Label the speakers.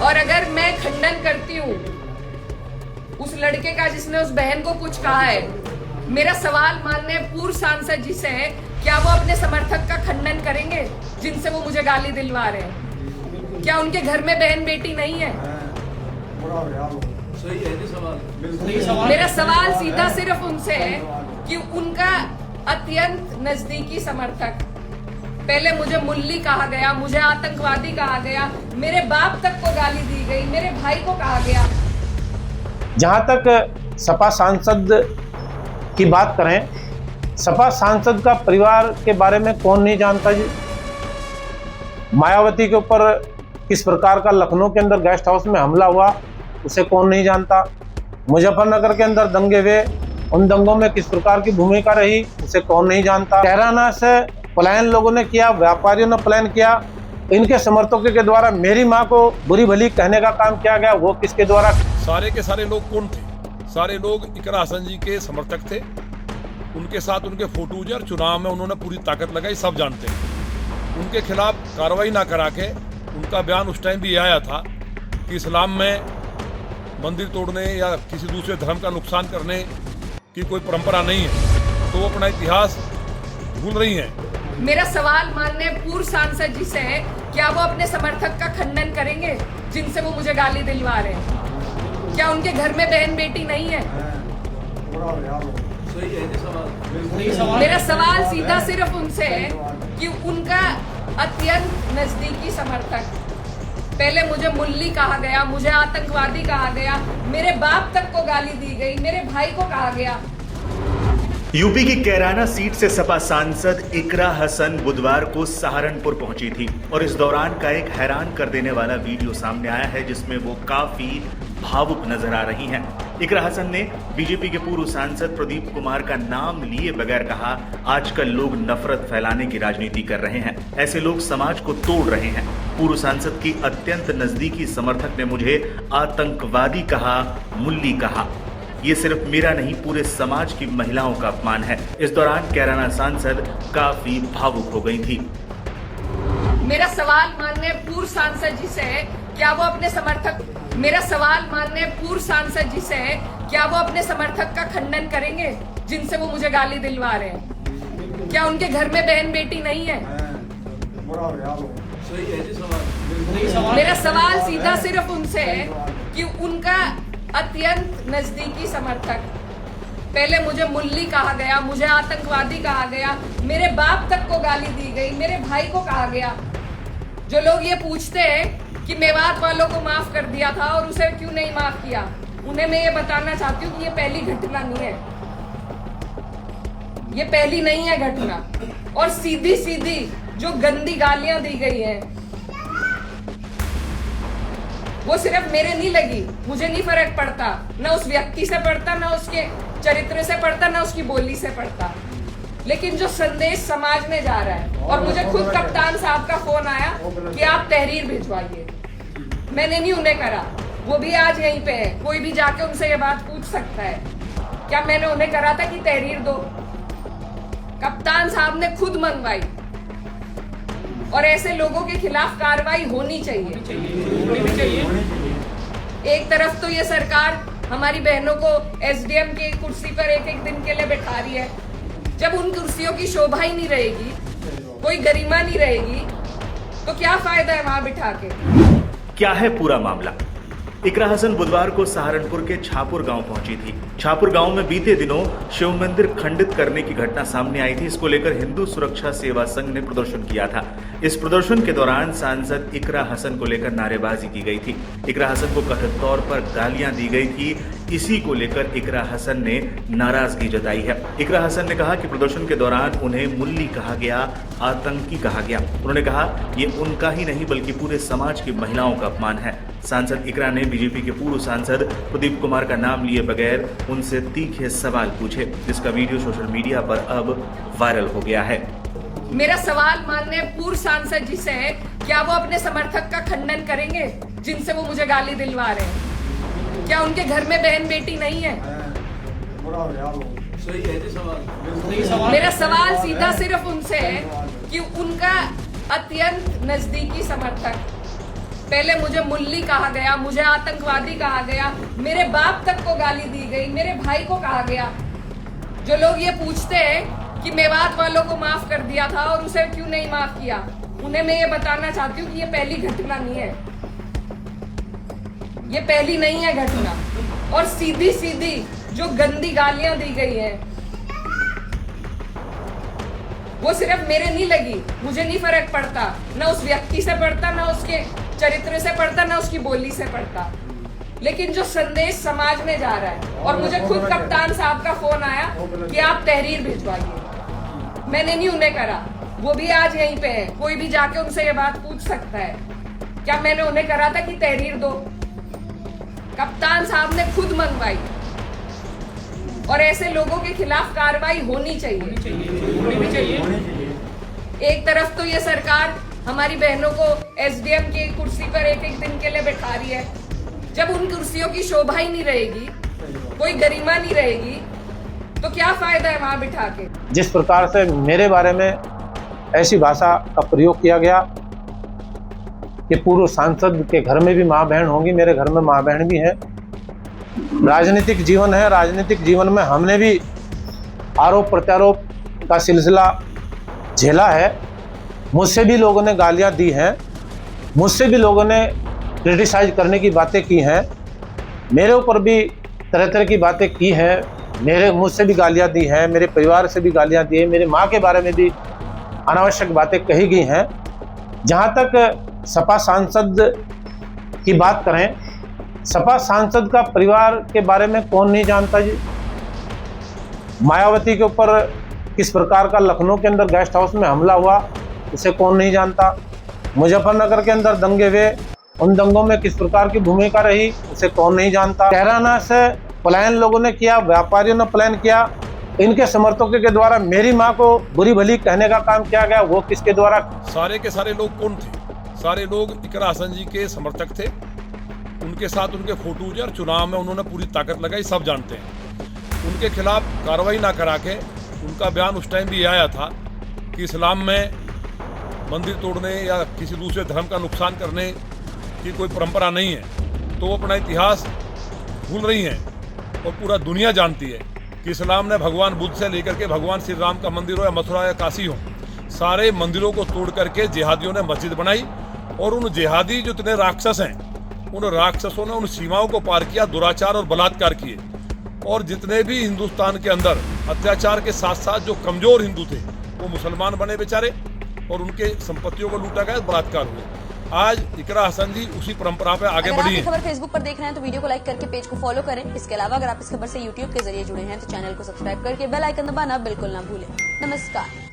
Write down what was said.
Speaker 1: और अगर मैं खंडन करती हूँ उस लड़के का जिसने उस बहन को कुछ कहा है, मेरा सवाल माननीय पूर्व सांसद जी से है, क्या वो अपने समर्थक का खंडन करेंगे जिनसे वो मुझे गाली दिलवा रहे हैं? क्या उनके घर में बहन बेटी नहीं है?
Speaker 2: सही है जी सवाल।
Speaker 1: मेरा सवाल सीधा सिर्फ उनसे है कि उनका अत्यंत नजदीकी समर्थक, पहले मुझे मुल्ली कहा गया, मुझे आतंकवादी कहा गया, मेरे बाप तक को गाली दी गई, मेरे भाई को कहा गया।
Speaker 3: जहां तक सपा सांसद की बात करें, सपा सांसद का परिवार के बारे में कौन नहीं जानता जी। मायावती के ऊपर किस प्रकार का लखनऊ के अंदर गेस्ट हाउस में हमला हुआ, उसे कौन नहीं जानता। मुजफ्फरनगर के अंदर दंगे हुए, उन दंगों में किस प्रकार की भूमिका रही, उसे कौन नहीं जानता। कैराना से पलायन लोगों ने किया, व्यापारियों ने प्लान किया, इनके समर्थकों के द्वारा मेरी माँ को बुरी भली कहने का काम किया गया, वो किसके द्वारा?
Speaker 4: सारे के सारे लोग कौन थे? सारे लोग इकरा हसन जी के समर्थक थे। उनके साथ उनके फोटोज और चुनाव में उन्होंने पूरी ताकत लगाई, सब जानते हैं। उनके खिलाफ कार्रवाई ना करा के उनका बयान उस टाइम भी आया था कि इस्लाम में मंदिर तोड़ने या किसी दूसरे धर्म का नुकसान करने की कोई परंपरा नहीं है, तो वो अपना इतिहास भूल रही हैं।
Speaker 1: मेरा सवाल माननीय पूर्व सांसद जी से है, क्या वो अपने समर्थक का खंडन करेंगे जिनसे वो मुझे गाली दिलवा रहे हैं? क्या उनके घर में बहन बेटी नहीं है?
Speaker 2: सही है जी सवाल।
Speaker 1: मेरा सवाल सीधा सिर्फ उनसे है कि उनका अत्यंत नजदीकी समर्थक, पहले मुझे मुल्ली कहा गया, मुझे आतंकवादी कहा गया, मेरे बाप तक को गाली दी गई, मेरे भाई को कहा गया।
Speaker 5: यूपी की कैराना सीट से सपा सांसद इकरा हसन बुधवार को सहारनपुर पहुंची थी और इस दौरान का एक हैरान कर देने वाला वीडियो सामने आया है जिसमें वो काफी भावुक नजर आ रही हैं। इकरा हसन ने बीजेपी के पूर्व सांसद प्रदीप कुमार का नाम लिए बगैर कहा, आजकल लोग नफरत फैलाने की राजनीति कर रहे हैं, ऐसे लोग समाज को तोड़ रहे हैं। पूर्व सांसद की अत्यंत नजदीकी समर्थक ने मुझे आतंकवादी कहा, मुल्ली कहा। ये सिर्फ मेरा नहीं, पूरे समाज की महिलाओं का अपमान है। इस दौरान कैराना सांसद काफी भावुक हो गई थी।
Speaker 1: मेरा सवाल माननीय पूर्व सांसद जी से है, क्या वो अपने समर्थक मेरा सवाल माननीय पूर्व सांसद जी से है, क्या वो अपने समर्थक का खंडन करेंगे जिनसे वो मुझे गाली दिलवा रहे हैं? क्या उनके घर में बहन बेटी नहीं है?
Speaker 2: सही है जी सवाल।
Speaker 1: मेरा सवाल सीधा सिर्फ उनसे है कि उनका अत्यंत नजदीकी समर्थक, पहले मुझे मुल्ली कहा गया, मुझे आतंकवादी कहा गया, मेरे बाप तक को गाली दी गई, मेरे भाई को कहा गया। जो लोग ये पूछते हैं कि मेवात वालों को माफ कर दिया था और उसे क्यों नहीं माफ किया, उन्हें मैं ये बताना चाहती हूँ कि ये पहली घटना नहीं है, ये पहली नहीं है घटना। और सीधी सीधी जो गंदी गालियां दी गई हैं वो सिर्फ मेरे नहीं लगी, मुझे नहीं फर्क पड़ता, ना उस व्यक्ति से पड़ता, ना उसके चरित्र से पड़ता, ना उसकी बोली से पड़ता, लेकिन जो संदेश समाज में जा रहा है। और मुझे खुद कप्तान साहब का फोन आया कि आप तहरीर भिजवाइए, मैंने नहीं उन्हें करा, वो भी आज यहीं पे है, कोई भी जाके उनसे ये बात पूछ सकता है, क्या मैंने उन्हें करा था कि तहरीर दो? कप्तान साहब ने खुद मंगवाई। और ऐसे लोगों के खिलाफ कार्रवाई होनी चाहिए। एक तरफ तो ये सरकार हमारी बहनों को एसडीएम की कुर्सी पर एक एक दिन के लिए बैठा रही है, जब उन कुर्सियों की शोभा ही नहीं रहेगी, कोई गरिमा नहीं रहेगी, तो क्या फायदा है वहां बिठा के?
Speaker 5: क्या है पूरा मामला? इकरा हसन बुधवार को सहारनपुर के छापुर गांव पहुंची थी। छापुर गांव में बीते दिनों शिव मंदिर खंडित करने की घटना सामने आई थी। इसको लेकर हिंदू सुरक्षा सेवा संघ ने प्रदर्शन किया था। इस प्रदर्शन के दौरान सांसद इकरा हसन को लेकर नारेबाजी की गई थी। इकरा हसन को कथित तौर पर गालियां दी गई थी। इसी को लेकर इकरा हसन ने नाराजगी जताई है। इकरा हसन ने कहा कि प्रदर्शन के दौरान उन्हें मुल्ली कहा गया, आतंकी कहा गया। उन्होंने कहा ये उनका ही नहीं बल्कि पूरे समाज की महिलाओं का अपमान है। सांसद इकरा ने बीजेपी के पूर्व सांसद प्रदीप कुमार का नाम लिए बगैर उनसे तीखे सवाल पूछे, जिसका वीडियो सोशल मीडिया पर अब वायरल हो गया है।
Speaker 1: मेरा सवाल माननीय पूर्व सांसद जी से है, क्या वो अपने समर्थक का खंडन करेंगे जिनसे वो मुझे गाली दिलवा रहे हैं? क्या उनके घर में बहन बेटी नहीं है?
Speaker 2: सही है जी सवाल।
Speaker 1: मेरा सवाल सीधा सिर्फ उनसे है कि उनका अत्यंत नजदीकी समर्थक, पहले मुझे मुल्ली कहा गया, मुझे आतंकवादी कहा गया, मेरे बाप तक को गाली दी गई, मेरे भाई को कहा गया। जो लोग ये पूछते हैं कि मेवात वालों को माफ कर दिया था और उसे क्यों नहीं माफ किया, उन्हें मैं ये बताना चाहती हूँ कि ये पहली घटना नहीं है, ये पहली नहीं है घटना। और सीधी सीधी जो गंदी गालियां दी गई हैं वो सिर्फ मेरे नहीं लगी, मुझे नहीं फर्क पड़ता, ना उस व्यक्ति से पड़ता, ना उसके चरित्र से पड़ता, ना उसकी बोली से पड़ता, लेकिन जो संदेश समाज में जा रहा है। और मुझे खुद कप्तान साहब का फोन आया कि आप तहरीर भिजवाइए, मैंने नहीं उन्हें करा, वो भी आज यहीं पे है, कोई भी जाके उनसे ये बात पूछ सकता है, क्या मैंने उन्हें करा था कि तहरीर दो? कप्तान साहब ने खुद मंगवाई। और ऐसे लोगों के खिलाफ कार्रवाई होनी चाहिए। एक तरफ तो ये सरकार हमारी बहनों को एसडीएम की कुर्सी पर एक एक दिन के लिए बैठा रही है, जब उन कुर्सियों की शोभा ही नहीं रहेगी, कोई गरिमा नहीं रहेगी, तो क्या फायदा है वहां बिठा के।
Speaker 3: जिस प्रकार से मेरे बारे में ऐसी भाषा का प्रयोग किया गया कि पूर्व सांसद के घर में भी माँ बहन होंगी, मेरे घर में माँ बहन भी हैं। राजनीतिक जीवन है, राजनीतिक जीवन में हमने भी आरोप प्रत्यारोप का सिलसिला झेला है। मुझसे भी लोगों ने गालियां दी हैं, मुझसे भी लोगों ने क्रिटिसाइज करने की बातें की हैं, मेरे ऊपर भी तरह तरह की बातें की हैं, मुझसे भी गालियां दी हैं, मेरे परिवार से भी गालियां दी हैं, मेरे माँ के बारे में भी अनावश्यक बातें कही गई हैं। जहाँ तक सपा सांसद की बात करें, सपा सांसद का परिवार के बारे में कौन नहीं जानता जी। मायावती के ऊपर किस प्रकार का लखनऊ के अंदर गेस्ट हाउस में हमला हुआ, उसे कौन नहीं जानता। मुजफ्फरनगर के अंदर दंगे हुए, उन दंगों में किस प्रकार की भूमिका रही, उसे कौन नहीं जानता। कैराना से पलायन लोगों ने किया, व्यापारियों ने प्लान किया, इनके समर्थकों के द्वारा मेरी माँ को बुरी भली कहने का काम किया गया, वो किसके द्वारा?
Speaker 4: सारे के सारे लोग कौन थे? सारे लोग इकरा हसन जी के समर्थक थे, उनके साथ उनके फोटोज और चुनाव में उन्होंने पूरी ताकत लगाई, सब जानते हैं। उनके खिलाफ कार्रवाई ना करा के, उनका बयान उस टाइम भी आया था कि इस्लाम में मंदिर तोड़ने या किसी दूसरे धर्म का नुकसान करने की कोई परंपरा नहीं है, तो वो अपना इतिहास भूल रही हैं। और पूरा दुनिया जानती है कि इस्लाम ने भगवान बुद्ध से लेकर के भगवान श्री राम का मंदिर हो या मथुरा या काशी हो, सारे मंदिरों को तोड़ करके जिहादियों ने मस्जिद बनाई। और उन जिहादी जो इतने राक्षस हैं, उन राक्षसों ने उन सीमाओं को पार किया, दुराचार और बलात्कार किए। और जितने भी हिंदुस्तान के अंदर अत्याचार के साथ साथ जो कमजोर हिंदू थे वो मुसलमान बने बेचारे, और उनके संपत्तियों को लूटा गया, बलात्कार हुए। आज इकरा हसन जी उसी परंपरा पे आगे बढ़ी है।
Speaker 6: खबर फेसबुक पर देख रहे हैं तो वीडियो को लाइक करके पेज को फॉलो करें। इसके अलावा अगर आप इस खबर से यूट्यूब के जरिए जुड़े हैं तो चैनल को सब्सक्राइब करके बेल आइकन दबाना बिल्कुल ना भूलें। नमस्कार।